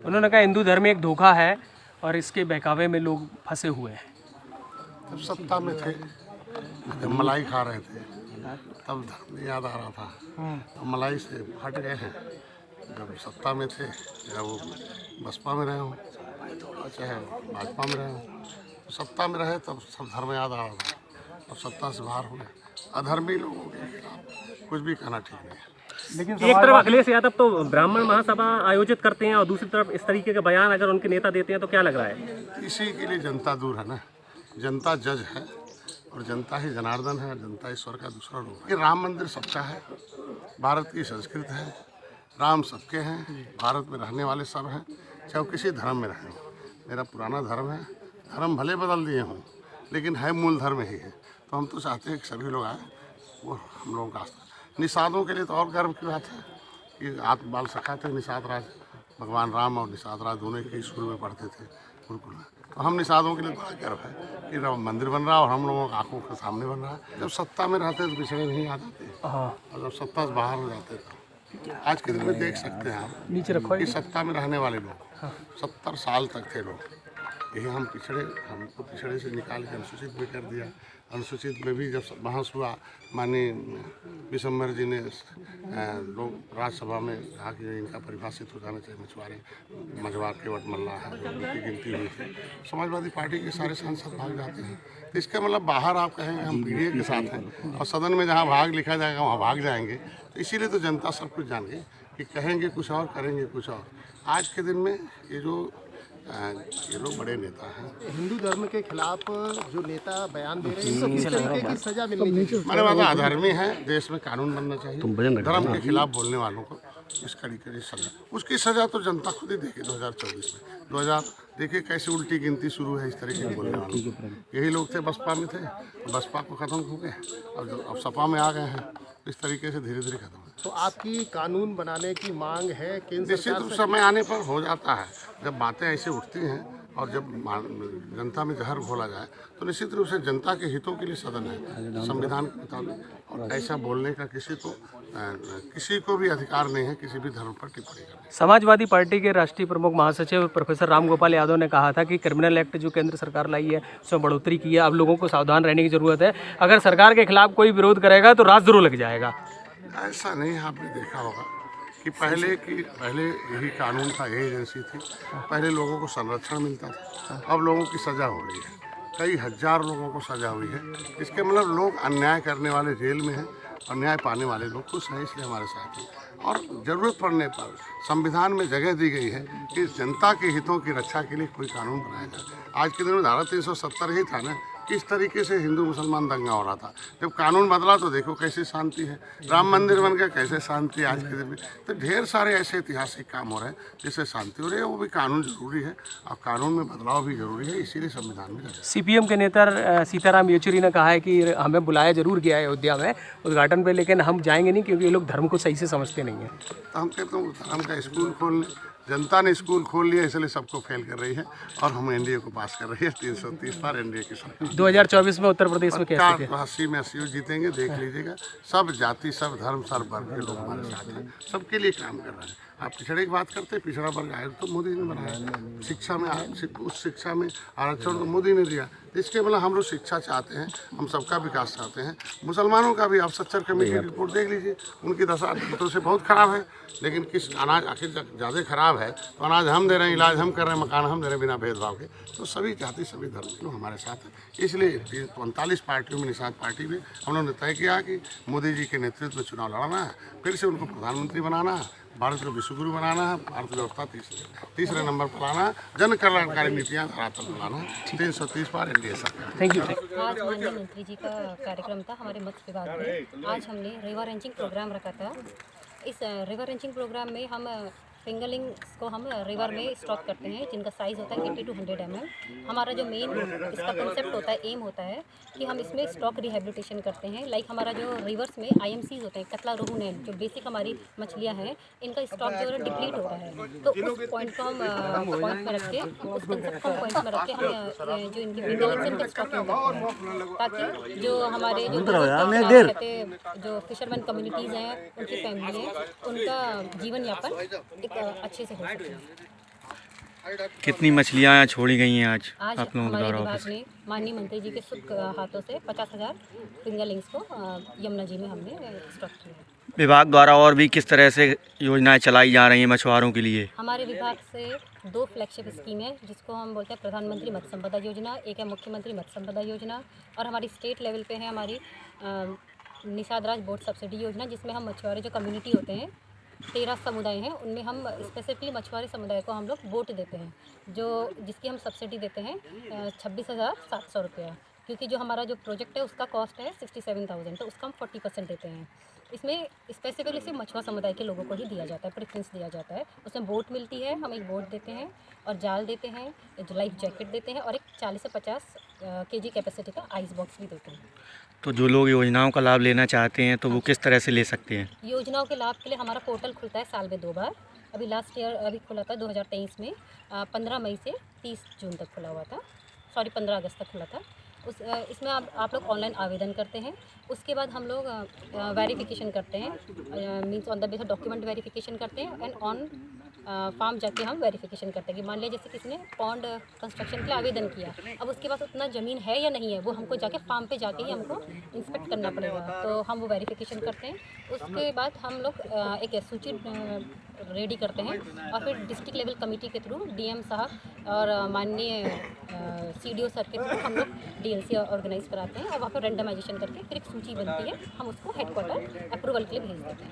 उन्होंने कहा हिंदू धर्म एक धोखा है और इसके बहकावे में लोग फंसे हुए हैं। जब सत्ता में थे, जब मलाई खा रहे थे, तब धर्म याद आ रहा था। तो मलाई से हट गए हैं। जब सत्ता में थे, या वो बसपा में रहे हों चाहे भाजपा में रहे हों, तो सत्ता में रहे तब सब धर्म याद आ रहा था। और सत्ता से बाहर हो गए, अधर्मी लोगों के खिलाफ कुछ भी कहना ठीक नहीं है। लेकिन एक तरफ अखिलेश यादव तो ब्राह्मण महासभा आयोजित करते हैं और दूसरी तरफ इस तरीके के बयान अगर उनके नेता देते हैं तो क्या लग रहा है? इसी के लिए जनता दूर है ना। जनता जज है और जनता ही जनार्दन है और जनता ईश्वर का दूसरा रूप है। ये राम मंदिर सबका है, भारत की संस्कृति है, राम सबके हैं, भारत में रहने वाले सब हैं, चाहे वो किसी धर्म में रहें। मेरा पुराना धर्म है, धर्म भले बदल दिए हों लेकिन है मूल धर्म ही है। तो हम तो चाहते हैं कि सभी लोग आए, वो हम लोगों का आस्था। निषादों के लिए तो और गर्व की बात है कि आत्म बाल सखा थे निषाद राज, भगवान राम और निषाद राज दोनों एक ही स्कूल में पढ़ते थे, गुरुकुल में। तो हम निषादों के लिए बड़ा गर्व है कि राम मंदिर बन रहा है और हम लोगों की आंखों के सामने बन रहा है। जब सत्ता में रहते तो पिछड़े नहीं आ जाते और जब सत्ता से बाहर हो जाते तो आज के दिन में देख सकते हैं आप नीचे रखो कि सत्ता में रहने वाले लोग 70 साल तक थे लोग। यही हम पिछड़े, हमको पिछड़े से निकाल के अनुसूचित में कर दिया। अनुसूचित में भी जब बहस हुआ, माननीय विशंबर जी ने लोग राज्यसभा में कहा कि इनका परिभाषित हो जाना चाहिए मछुआरे, मझवार केवट मल्ला है, उनकी गिनती हुई थी। समाजवादी पार्टी के सारे सांसद भाग जाते हैं। तो इसका मतलब बाहर आप कहेंगे हम पीढ़ी के साथ हैं और सदन में जहाँ भाग लिखा जाएगा वहाँ भाग जाएंगे। तो इसीलिए तो जनता सब कुछ जान गई कि कहेंगे कुछ और, करेंगे कुछ और। आज के दिन में ये लोग बड़े नेता हैं। हिंदू धर्म के खिलाफ जो नेता बयान दे रहे हैं, किस तरीके की सजा मिलनी चाहिए? मैंने बात अधर्मी है, देश में कानून बनना चाहिए। धर्म के खिलाफ बोलने वालों को इस कड़ी सजा, उसकी सजा तो जनता खुद ही देगी 2024 में। 2000 देखिए कैसे उल्टी गिनती शुरू है इस तरीके के बोलने वालों को। यही लोग थे बसपा में थे, बसपा को खत्म हो गए और अब सपा में आ गए हैं। इस तरीके से धीरे धीरे खत्म है। तो आपकी कानून बनाने की मांग है केंद्र निश्चित रूप से समय आने पर हो जाता है। जब बातें ऐसे उठती हैं और जब जनता में जहर घोला जाए तो निश्चित रूप से जनता के हितों के लिए सदन है संविधान के मुताबिक। और ऐसा बोलने का किसी को भी अधिकार नहीं है किसी भी धर्म पर टिप्पणी करने। समाजवादी पार्टी के राष्ट्रीय प्रमुख महासचिव प्रोफेसर रामगोपाल यादव ने कहा था कि क्रिमिनल एक्ट जो केंद्र सरकार लाई है उसमें बढ़ोतरी की है। अब लोगों को सावधान रहने की जरूरत है। अगर सरकार के खिलाफ कोई विरोध करेगा तो रात जरूर लग जाएगा। ऐसा नहीं, आपने देखा होगा कि पहले यही कानून था, यही एजेंसी थी। पहले लोगों को संरक्षण मिलता था, अब लोगों की सजा हो रही है। कई हजार लोगों को सजा हुई है। इसके मतलब लोग अन्याय करने वाले जेल में हैं और न्याय पाने वाले लोग खुश हैं, इसलिए हमारे साथ हैं। और ज़रूरत पड़ने पर संविधान में जगह दी गई है कि जनता के हितों की रक्षा के लिए कोई कानून बनाया जाए। आज के दिन में धारा 370 ही था ना, किस तरीके से हिंदू मुसलमान दंगा हो रहा था। जब कानून बदला तो देखो कैसे शांति है, राम मंदिर बन गया कैसे शांति है आज के दिन में। तो ढेर सारे ऐसे ऐतिहासिक काम हो रहे हैं जिससे शांति हो रही है। वो भी कानून जरूरी है और कानून में बदलाव भी जरूरी है, इसीलिए संविधान में। सीपीएम के नेता सीताराम येचुरी ने कहा है कि हमें बुलाया जरूर गया है अयोध्या में उद्घाटन पे, लेकिन हम जाएंगे नहीं क्योंकि ये लोग धर्म को सही से समझते नहीं है। तो हम कहते हैं धर्म का स्कूल खोलने, जनता ने स्कूल खोल लिया इसलिए सबको फेल कर रही है और हम एनडीए को पास कर रही है। 330 बार एनडीए की सरकार। 2024 में उत्तर प्रदेश में कैसे 80 में 80 जीतेंगे, देख लीजिएगा। सब जाति, सब धर्म, सब वर्ग के लोग हमारे साथ हैं, सबके लिए काम कर रहे हैं। आप पिछड़े की बात करते हैं, पिछड़ा वर्ग आयोग तो मोदी ने बनाया। शिक्षा में उस शिक्षा में आरक्षण तो मोदी ने दिया। इसके मतलब हम लोग शिक्षा चाहते हैं, हम सबका विकास चाहते हैं। मुसलमानों का भी आप सच्चर कमेटी की रिपोर्ट देख लीजिए, उनकी दशा तो से बहुत खराब है। लेकिन किस अनाज आखिर ज़्यादा खराब है तो अनाज हम दे रहे हैं, इलाज हम कर रहे हैं, मकान हम दे रहे हैं बिना भेदभाव के। तो सभी जाति, सभी धर्म के लोग हमारे साथ हैं। इसलिए 39 पार्टियों में निषाद पार्टी में हम लोगों ने तय किया कि मोदी जी के नेतृत्व में चुनाव लड़ना है, फिर से उनको प्रधानमंत्री बनाना है, भारत को विश्वगुरु बनाना है, अर्थव्यवस्था तीसरे नंबर पर लाना है, जन कल्याणकारी नीतियाँ धरातल पर लाना है। 330 बार एनडीए सरकार। Thank you. आज माननीय मंत्री जी का कार्यक्रम था हमारे मत्स्य विभाग में। आज हमने रिवर रेंचिंग प्रोग्राम रखा था। इस रिवर रेंचिंग प्रोग्राम में हम फिंगरलिंग्स को हम रिवर में स्टॉक करते हैं जिनका साइज़ होता है 80 to 100 ml। हमारा जो मेन इसका कंसेप्ट होता है, एम होता है कि हम इसमें स्टॉक रिहेबिलिटेशन करते हैं। लाइक हमारा जो रिवर्स में IMCs होते हैं, कतला, रोहू, नैन, जो बेसिक हमारी मछलियाँ हैं, इनका स्टॉक जो है डिप्लीट हो रहा है। तो उस पॉइंट को हम पॉइंट में रख के, उस कंसेप्ट को पॉइंट में रख के हम जो इनकी फिंगरलिंग्स इनका स्टॉकिंग करते हैं ताकि जो हमारे जो फिशरमैन कम्युनिटीज़ हैं, उनकी फैमिली है, उनका जीवन यापन एक अच्छे से हो सके। कितनी मछलियाँ छोड़ी गई हैं आज आज आप लोगों हमारे द्वारा विभाग ऑफिस? ने माननीय मंत्री जी के शुभ हाथों से 50,000 फिंगरलिंग्स को यमुना जी में हमने स्टॉक किया है। विभाग द्वारा और भी किस तरह से योजनाएं चलाई जा रही हैं मछुआरों के लिए? हमारे विभाग से 2 फ्लैगशिप स्कीम है जिसको हम बोलते हैं प्रधानमंत्री मत्स्य संपदा योजना, एक है मुख्यमंत्री मत्स्य संपदा योजना, और हमारी स्टेट लेवल पे है हमारी निषाद राज बोट सब्सिडी योजना, जिसमें हम मछुआरे जो कम्युनिटी होते हैं 13 समुदाय हैं, उनमें हम स्पेसिफिकली मछुआरे समुदाय को हम लोग बोट देते हैं, जो जिसकी हम सब्सिडी देते हैं 26,700 रुपया, क्योंकि जो हमारा जो प्रोजेक्ट है उसका कॉस्ट है 67,000, तो उसका हम 40% देते हैं। इसमें स्पेसिफिकली सिर्फ मछुआ समुदाय के लोगों को ही दिया जाता है, प्रेफरेंस दिया जाता है। उसमें बोट मिलती है, हम एक बोट देते हैं और जाल देते हैं, लाइफ जैकेट देते हैं और एक 40 से 50 kg कैपेसिटी का आइस बॉक्स भी देते हैं। तो जो लोग योजनाओं का लाभ लेना चाहते हैं तो वो किस तरह से ले सकते हैं? योजनाओं के लाभ के लिए हमारा पोर्टल खुलता है साल में 2 बार। अभी लास्ट ईयर अभी खुला था 2023 में 15 मई से 30 जून तक खुला हुआ था, 15 अगस्त तक खुला था। इसमें आप लोग ऑनलाइन आवेदन करते हैं, उसके बाद हम लोग वेरिफिकेशन करते हैं, means on the base document verification करते हैं एंड ऑन फार्म जाके हम वेरिफिकेशन करते हैं कि मान लिया जैसे किसी ने पॉन्ड कंस्ट्रक्शन के लिए आवेदन किया, अब उसके पास उतना ज़मीन है या नहीं है वो हमको जाके फार्म पे जाके ही हमको इंस्पेक्ट करना पड़ेगा, तो हम वो वेरिफिकेशन करते हैं। उसके बाद हम लोग एक सूची रेडी करते हैं और फिर डिस्ट्रिक्ट लेवल कमेटी के थ्रू डीएम साहब और माननीय सीडीओ सर के थ्रू हम लोग डीएलसी ऑर्गेनाइज कराते हैं और वहाँ पर रेंडमाइजेशन करके फिर एक सूची बनती है, हम उसको हेडक्वार्टर अप्रूवल के लिए भेज देते हैं।